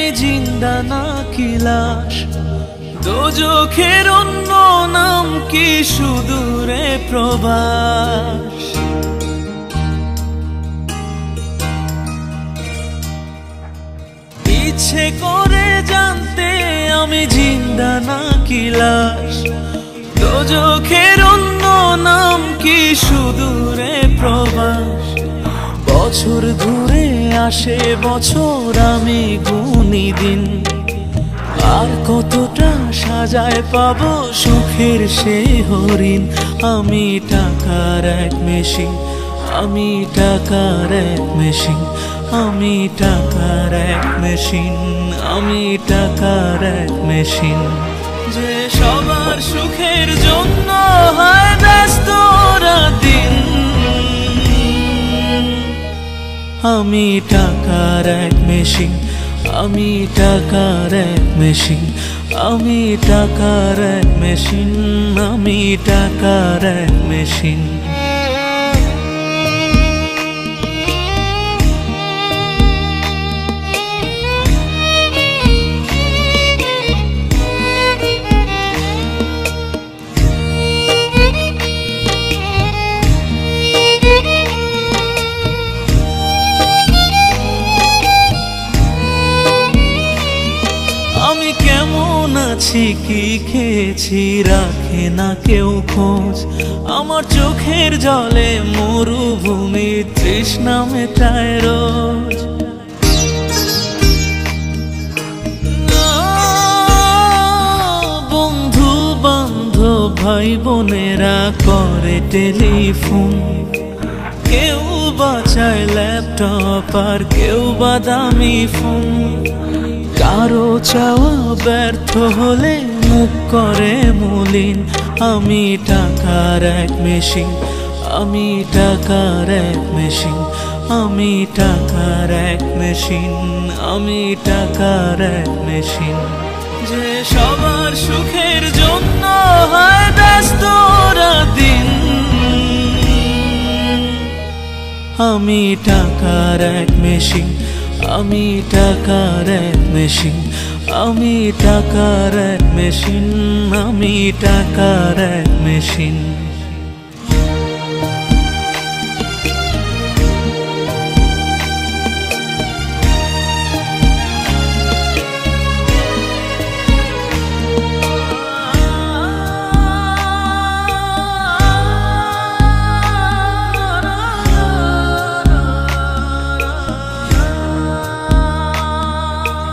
আমি জিন্দা নাকি লাশ, দোজখের অন্য নাম কি সুদূরে প্রবাস। ইচ্ছে করে জানতে আমি জিন্দা নাকি লাশ, দোজখের অন্য নাম কি সুদূরে প্রবাস। বছর ঘুরে আসে বছর, আমি গুনি দিন, আর কতটা সাজায় পাবো সুখের সে হরিণ। আমি টাকার এক মেশিন, আমি টাকার এক মেশিন, আমি টাকার এক মেশিন, আমি টাকার এক মেশিন। যে সবার সুখের জন্য হয় ব্যস্ত দিন, আমি টাকার এক মেশিন, আমি টাকার এক মেশিন, আমি টাকার এক মেশিন, আমি টাকার এক মেশিন। আমি কেমন আছি কি খেয়েছি রাখে না কেউ খোঁজ, আমার চোখের জলে মরুভূমি তৃষ্ণা মেটায় রোজ। বন্ধু বান্ধব ভাই বোনেরা করে টেলিফোন, কেউ বাঁচায় ল্যাপটপ আর কেউ বা দামি ফোন। কারো চাওয়া ব্যর্থ হলে মুখ করে মলিন, আমি টাকার এক মেশিন, আমি টাকার এক মেশিন, আমি টাকার এক মেশিন, আমি টাকার এক মেশিন। যে সবার সুখের জন্য হয় ব্যস্ত দিন, আমি টাকার এক মেশিন, আমি টাকার এক মেশিন, আমি টাকার এক মেশিন, আমি টাকার এক মেশিন।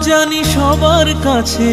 জানি সবার কাছে